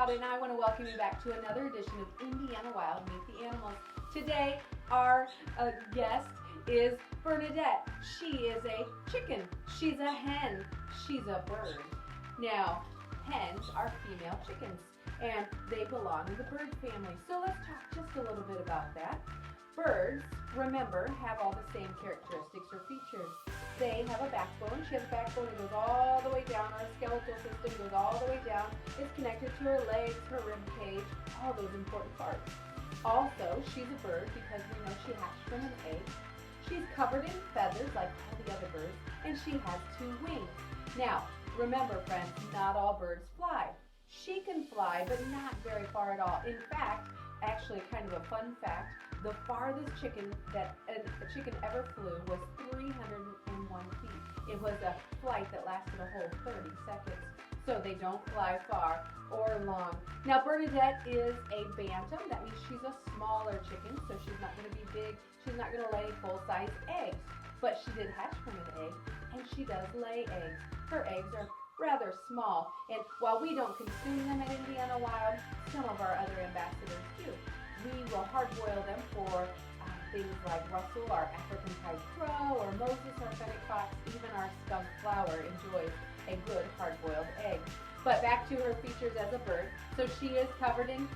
Wild, and I want to welcome you back to another edition of Indiana Wild, Meet the Animals. Today, our guest is Bernadette. She is a chicken. She's a hen. She's a bird. Now, hens are female chickens, and they belong in the bird family. So let's talk just a little bit about that. Birds, remember, have all the same characteristics or features. They have a backbone. She has a backbone that goes all the way down. Our skeletal system goes all the way down. It's connected to her legs, her rib cage, all those important parts. Also, she's a bird because we know she hatched from an egg. She's covered in feathers like all the other birds, and she has 2 wings. Now, remember, friends, not all birds fly. She can fly, but not very far at all. In fact, actually kind of a fun fact, the farthest chicken that a chicken ever flew was 301 feet. It was a flight that lasted a whole 30 seconds. So they don't fly far or long. Now Bernadette is a bantam. That means she's a smaller chicken, so she's not going to be big. She's not going to lay full-size eggs. But she did hatch from an egg, and she does lay eggs. Her eggs are rather small, and while we don't consume them at Indiana Wild, some of our other ambassadors do. We will hard-boil them for things like Russell, our African-pied crow, or Moses, our fennec fox. Even our skunk flower enjoys a good hard-boiled egg. But back to her features as a bird. So she is covered in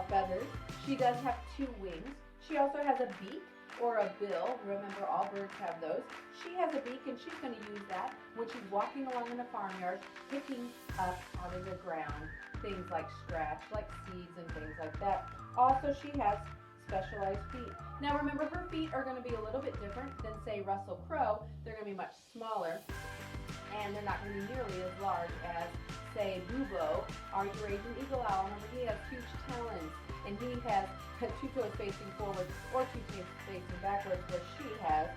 feathers. She does have 2 wings. She also has a beak or a bill. Remember, all birds have those. She has a beak, and she's going to use that when she's walking along in a farmyard, picking up out of the ground things like scratch, like seeds and things like that. Also, she has specialized feet. Now remember, her feet are going to be a little bit different than, say, Russell Crowe. They're going to be much smaller, and they're not going to be nearly as large as, say, Bubo, our Eurasian eagle owl. Remember, he has huge talons, and he has 2 toes facing forward or 2 toes facing backwards, where she has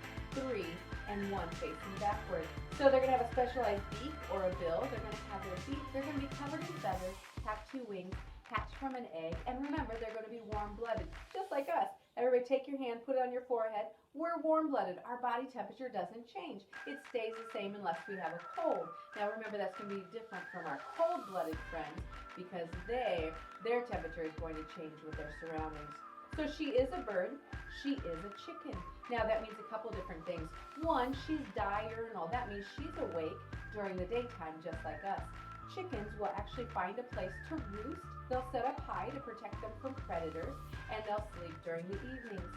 3 and 1 facing backward. So they're going to have a specialized beak or a bill. They're going to have their feet. They're going to be covered in feathers, have 2 wings, hatched from an egg, and remember, they're going to be warm-blooded, just like us. Everybody take your hand, put it on your forehead. We're warm-blooded. Our body temperature doesn't change. It stays the same unless we have a cold. Now remember, that's going to be different from our cold-blooded friends because their temperature is going to change with their surroundings. So she is a bird. She is a chicken. Now that means a couple different things. One, she's diurnal. That means she's awake during the daytime just like us. Chickens will actually find a place to roost. They'll set up high to protect them from predators, and they'll sleep during the evenings.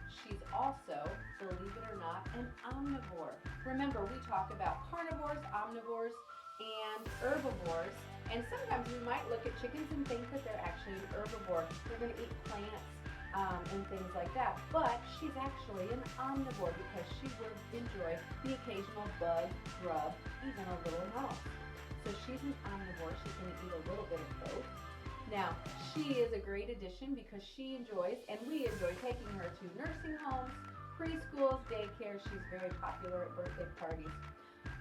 She's also, believe it or not, an omnivore. Remember, we talk about carnivores, omnivores, and herbivores, and sometimes we might look at chickens and think that they're actually an herbivore. They're going to eat plants and things like that, but she's actually an omnivore because she would enjoy the occasional bug, grub, even a little mouse. So she's an omnivore. She's going to eat a little bit of both. Now, she is a great addition because she enjoys, and we enjoy taking her to nursing homes, preschools, daycare. She's very popular at birthday parties.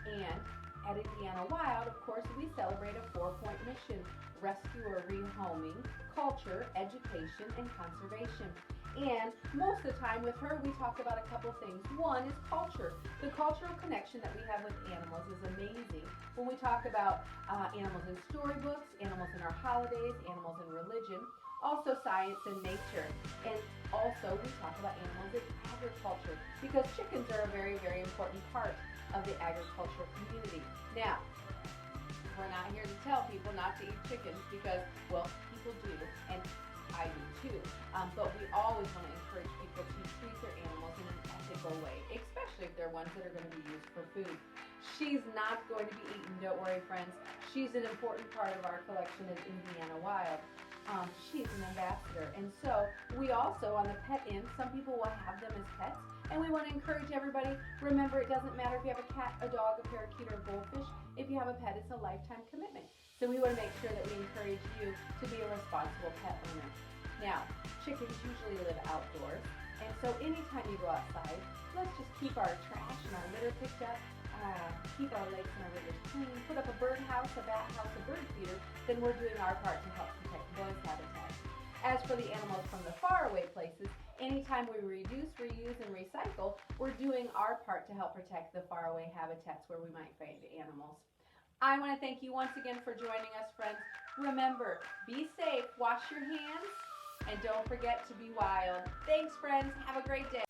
And at Indiana Wild, of course, we celebrate a 4-point mission: rescue or rehoming, culture, education, and conservation. And most of the time with her, we talk about a couple things. One is culture. The cultural connection that we have with animals is amazing. When we talk about animals in storybooks, animals in our holidays, animals in religion, also science and nature. And also we talk about animals in agriculture because chickens are a very, very important part of the agricultural community. Now, we're not here to tell people not to eat chickens because, well, people do, and I do too. But we always want to encourage people to treat their animals in an ethical way, especially if they're ones that are going to be used for food. She's not going to be eaten, don't worry, friends. She's an important part of our collection at Indiana Wild. She's an ambassador. And so we also, on the pet end, some people will have them as pets. And we want to encourage everybody, remember, it doesn't matter if you have a cat, a dog, a parakeet, or a goldfish. If you have a pet, it's a lifetime commitment. So we want to make sure that we encourage you to be a responsible pet owner. Now, chickens usually live outdoors, and so anytime you go outside, let's just keep our trash and our litter picked up, keep our lakes and our rivers clean, put up a birdhouse, a bat house, a bird feeder, then we're doing our part to help protect those habitats. As for the animals from the faraway places, anytime we reduce, reuse, and recycle, we're doing our part to help protect the faraway habitats where we might find animals. I want to thank you once again for joining us, friends. Remember, be safe, wash your hands, and don't forget to be wild. Thanks, friends. Have a great day.